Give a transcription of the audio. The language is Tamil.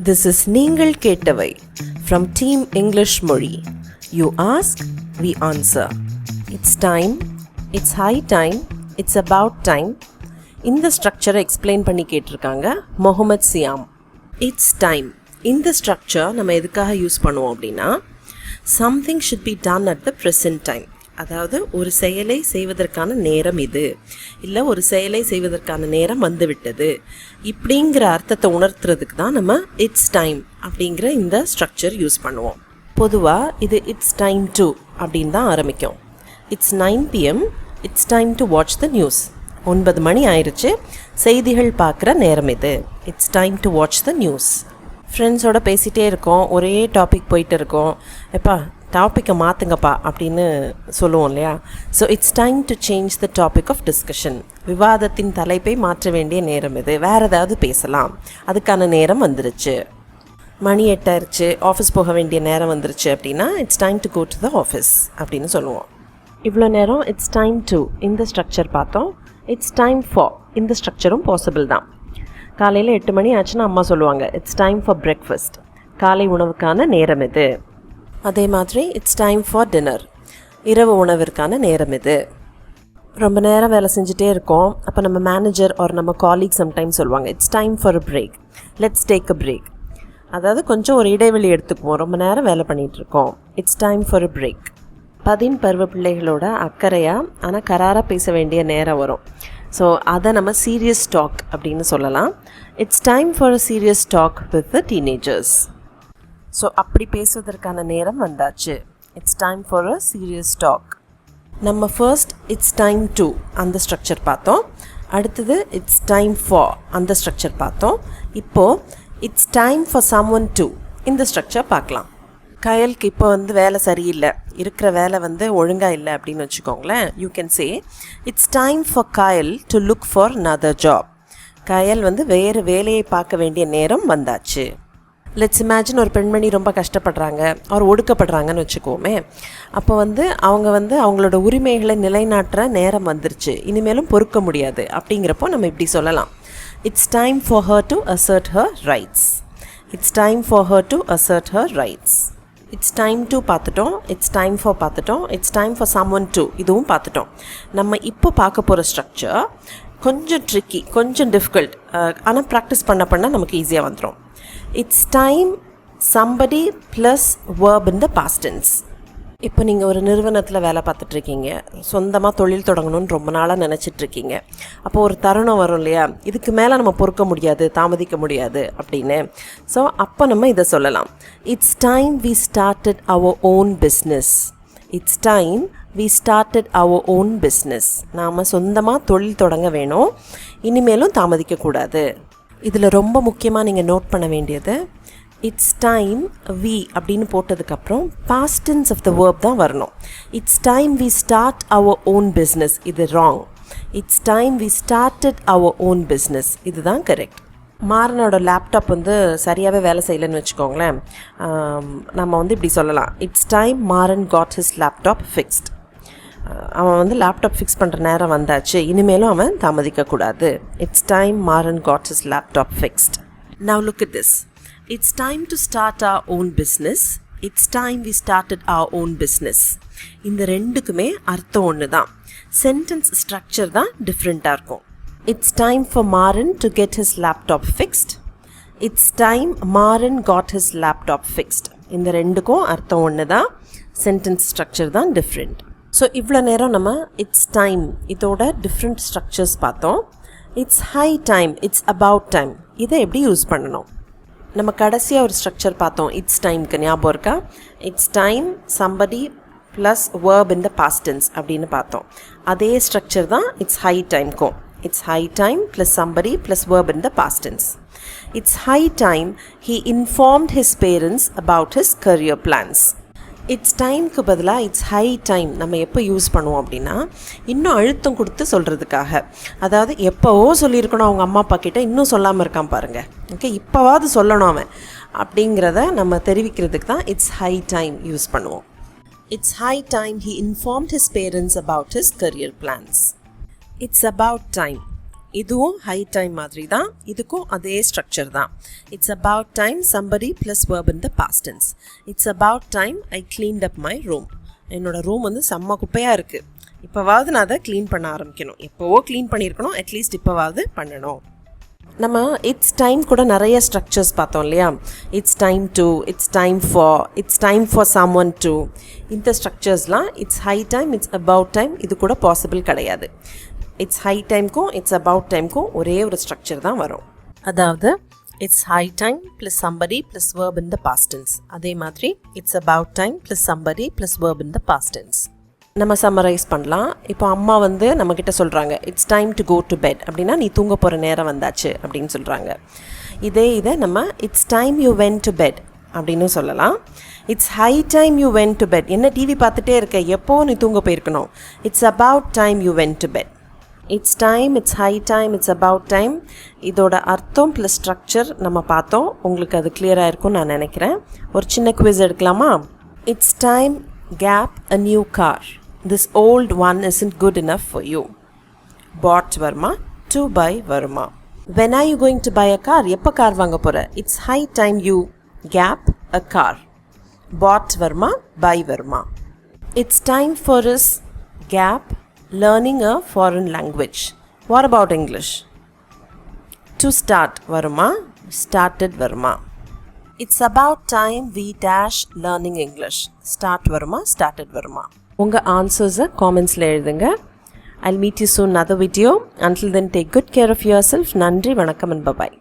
This is நீங்கள் கேட்டவை from Team English Mozhi. You ask, we answer. It's time, it's high time, it's about time. இந்த ஸ்ட்ரக்சரை எக்ஸ்பிளைன் பண்ணி கேட்டிருக்காங்க முகமது சியாம். It's time. இந்த ஸ்ட்ரக்சர் நம்ம எதுக்காக யூஸ் பண்ணுவோம் அப்படின்னா, something should be done at the present time. அதாவது ஒரு செயலை செய்வதற்கான நேரம் இது, இல்லை ஒரு செயலை செய்வதற்கான நேரம் வந்துவிட்டது, இப்படிங்கிற அர்த்தத்தை உணர்த்துறதுக்கு தான் நம்ம இட்ஸ் டைம் அப்படிங்கிற இந்த ஸ்ட்ரக்சர் யூஸ் பண்ணுவோம். பொதுவாக இது இட்ஸ் டைம் டு அப்படின்னு தான் ஆரம்பிக்கும். It's 9 PM, it's time to watch the news. 9 மணி ஆயிடுச்சு, செய்திகள் பார்க்குற நேரம் இது. It's time to watch the news. ஃப்ரெண்ட்ஸோட பேசிகிட்டே இருக்கோம், ஒரே டாபிக் போயிட்டு இருக்கோம், எப்பா டாப்பிக்கை மாற்றுங்கப்பா அப்படின்னு சொல்லுவோம் இல்லையா. So it's time to change the topic of discussion. விவாதத்தின் தலைப்பை மாற்ற வேண்டிய நேரம் இது, வேறு ஏதாவது பேசலாம், அதுக்கான நேரம் வந்துருச்சு. மணி 8 ஆயிடுச்சு, ஆஃபீஸ் போக வேண்டிய நேரம் வந்துருச்சு அப்படின்னா it's time to go to the office அப்படின்னு சொல்லுவோம். இவ்வளோ நேரம் இட்ஸ் டைம் டு இந்த ஸ்ட்ரக்சர் பார்த்தோம். இட்ஸ் டைம் ஃபார் இந்த ஸ்ட்ரக்சரும் பாசிபிள் தான். காலையில் 8 மணி ஆச்சுன்னா அம்மா சொல்லுவாங்க இட்ஸ் டைம் ஃபார் பிரேக்ஃபாஸ்ட், காலை உணவுக்கான நேரம் இது. அதே மாதிரி இட்ஸ் டைம் ஃபார் டின்னர், இரவு உணவிற்கான நேரம் இது. ரொம்ப நேரம் வேலை செஞ்சுட்டே இருக்கோம், அப்போ நம்ம மேனேஜர் ஆர் நம்ம காலீக் சம்டைம்ஸ் சொல்லுவாங்க it's time for a break, let's take a break. அதாவது கொஞ்சம் ஒரு இடைவெளி எடுத்துக்குவோம், ரொம்ப நேரம் வேலை பண்ணிகிட்ருக்கோம், it's time for a break. பருவ பிள்ளைகளோட அக்கறையாக ஆனால் கராராக பேச வேண்டிய நேரம் வரும். ஸோ அதை நம்ம சீரியஸ் டாக் அப்படின்னு சொல்லலாம். It's time for a serious talk with the teenagers. So அப்படி பேசுவதற்கான நேரம் வந்தாச்சு. It's time for a serious talk. நம்ம ஃபர்ஸ்ட் இட்ஸ் டைம் டு அந்த ஸ்ட்ரக்சர் பார்த்தோம், அடுத்தது இட்ஸ் டைம் ஃபார் அந்த ஸ்ட்ரக்சர் பார்த்தோம். இப்போது it's time for someone to இந்த ஸ்ட்ரக்சர் பார்க்கலாம். கயலுக்கு இப்போ வேலை சரியில்லை, இருக்கிற வேலை ஒழுங்காக இல்லை அப்படின்னு வச்சுக்கோங்களேன். You can say it's time for Kayal to look for another job. Kayal வேறு வேலையை பார்க்க வேண்டிய நேரம் வந்தாச்சு. லெட்ஸ் இமேஜின் ஒரு பெண்மணி ரொம்ப கஷ்டப்படுறாங்க, அவர் ஒடுக்கப்படுறாங்கன்னு வச்சுக்கோமே. அப்போ அவங்க அவங்களோட உரிமைகளை நிலைநாட்டுற நேரம் வந்துருச்சு, இனிமேலும் பொறுக்க முடியாது. அப்படிங்கிறப்போ நம்ம இப்படி சொல்லலாம், it's time for her to assert her rights. It's time for her to assert her rights. It's time to பார்த்துட்டோம், இட்ஸ் டைம் ஃபார் பார்த்துட்டோம், it's time for someone to இதுவும் பார்த்துட்டோம். நம்ம இப்போ பார்க்க போகிற ஸ்ட்ரக்சர் கொஞ்சம் ட்ரிக்கி, கொஞ்சம் டிஃபிகல்ட், ஆனால் ப்ராக்டிஸ் பண்ண நமக்கு ஈஸியாக வந்துடும். It's time somebody plus verb in the past tense. இப்போ நீங்கள் ஒரு நிறுவனத்தில் வேலை பார்த்துட்ருக்கீங்க, சொந்தமாக தொழில் தொடங்கணும்னு ரொம்ப நாளாக நினச்சிட்ருக்கீங்க. அப்போது ஒரு தருணம் வரும் இல்லையா, இதுக்கு மேலே நம்ம பொறுக்க முடியாது, தாமதிக்க முடியாது அப்படின்னு. ஸோ அப்போ நம்ம இதை சொல்லலாம், it's time we started our own business. It's time we started our own business. நாம் சொந்தமாக தொழில் தொடங்க வேணும், இனிமேலும் தாமதிக்கக்கூடாது. இதில் ரொம்ப முக்கியமாக நீங்கள் நோட் பண்ண வேண்டியது, இட்ஸ் டைம் வி அப்படின்னு போட்டதுக்கப்புறம் past tense of the verb தான் வரணும். It's time we start our own business, இது wrong. It's time we started our own business, இதுதான் கரெக்ட். மாறனோட லேப்டாப் சரியாகவே வேலை செய்யலைன்னு வச்சுக்கோங்களேன். நம்ம இப்படி சொல்லலாம், it's time Maran got his laptop fixed. அவன் லேப்டாப் ஃபிக்ஸ் பண்ணுற நேரம் வந்தாச்சு, இனிமேலும் அவன் தாமதிக்கக்கூடாது. It's time Maran got his laptop fixed. Now look at this. It's time to start our own business. It's time we started our own business. இந்த ரெண்டுக்குமே அர்த்தம் ஒன்று தான், சென்டென்ஸ் ஸ்ட்ரக்சர் தான் டிஃப்ரெண்ட்டாக இருக்கும். It's time for Maran to get his laptop fixed. It's time Maran got his laptop fixed. இந்த ரெண்டுக்கும் அர்த்தம் ஒன்று தான், சென்டென்ஸ் ஸ்ட்ரக்சர் தான் டிஃப்ரெண்ட். ஸோ இவ்வளோ நேரம் நம்ம இட்ஸ் டைம் இதோட டிஃப்ரெண்ட் ஸ்ட்ரக்சர்ஸ் பார்த்தோம். It's high time, it's about time, இதை எப்படி யூஸ் பண்ணணும். நம்ம கடைசியாக ஒரு ஸ்ட்ரக்சர் பார்த்தோம் இட்ஸ் டைம்க்கு, ஞாபகம் இருக்கா? It's time somebody plus verb in the past tense அப்படின்னு பார்த்தோம். அதே ஸ்ட்ரக்சர் தான் இட்ஸ் ஹை டைம்க்கும். It's high time plus somebody plus verb in the past tense. It's high time he informed his parents about his career plans. It's டைம்க்கு பதிலாக இட்ஸ் ஹை டைம் நம்ம எப்போ யூஸ் பண்ணுவோம் அப்படின்னா, இன்னும் அழுத்தம் கொடுத்து சொல்கிறதுக்காக. அதாவது எப்போவோ சொல்லியிருக்கணும் அவங்க அம்மா அப்பா கிட்டே, இன்னும் சொல்லாமல் இருக்கான் பாருங்கள், ஓகே இப்போவாது சொல்லணும் அவன் அப்படிங்கிறத நம்ம தெரிவிக்கிறதுக்கு தான் இட்ஸ் ஹை டைம் யூஸ் பண்ணுவோம். It's high time he informed his parents about his career plans. It's about time. இதுவும் ஹை டைம் மாதிரி தான், இதுக்கும் அதே ஸ்ட்ரக்சர் தான். It's about time somebody plus verb in the past tense. It's about time I cleaned up my room. என்னோடய ரூம் வந்து செம்ம குப்பையாக இருக்குது, இப்போவாவது நான் அதை க்ளீன் பண்ண ஆரம்பிக்கணும். எப்போவோ க்ளீன் பண்ணியிருக்கணும், அட்லீஸ்ட் இப்போவாவது பண்ணணும். நம்ம இட்ஸ் டைம் கூட நிறைய ஸ்ட்ரக்சர்ஸ் பார்த்தோம் இல்லையா? It's time to, it's time for someone to. இந்த ஸ்ட்ரக்சர்ஸ்லாம் it's high time, it's about time இது கூட பாசிபிள் கிடையாது. இட்ஸ் ஹை டைம்க்கும் இட்ஸ் அபவுட் டைம்க்கும் ஒரே ஒரு ஸ்ட்ரக்சர் தான் வரும். அதாவது it's high time plus somebody plus verb in the past tense. அதே மாதிரி it's about time plus somebody plus verb in the past tense. நம்ம சம்மரைஸ் பண்ணலாம். இப்போ அம்மா வந்து நம்மக்கிட்ட சொல்கிறாங்க it's time to go to bed, அப்படின்னா நீ தூங்க போகிற நேரம் வந்தாச்சு அப்படின்னு சொல்கிறாங்க. இதை நம்ம it's time you went to bed அப்படின்னு சொல்லலாம். It's high time you went to bed, என்ன டிவி பார்த்துட்டே இருக்க, எப்போ நீ தூங்க போயிருக்கணும். It's about time you went to bed. It's time, it's high time, it's about time இதோட அர்த்தம் ப்ளஸ் ஸ்ட்ரக்சர் நம்ம பார்த்தோம். உங்களுக்கு அது கிளியராக இருக்கும்னு நான் நினைக்கிறேன். ஒரு சின்ன குவிஸ் எடுக்கலாமா? It's time kept a new car. This old one isn't good enough for you. Bought வருமா, to buy வருமா? When are you going to buy a car? எப்போ கார் வாங்க போகிற? It's high time you gap a car. Bought வருமா, buy வருமா? It's time for us gap learning a foreign language. What about English? To start வருமா, started வருமா? It's about time we dash learning English. Start வருமா, started வருமா? உங்கள் ஆன்சர்ஸை காமெண்ட்ஸில் எழுதுங்க. I'll meet you soon another video. Until then, take good care of yourself. நன்றி, வணக்கம் and bye-bye.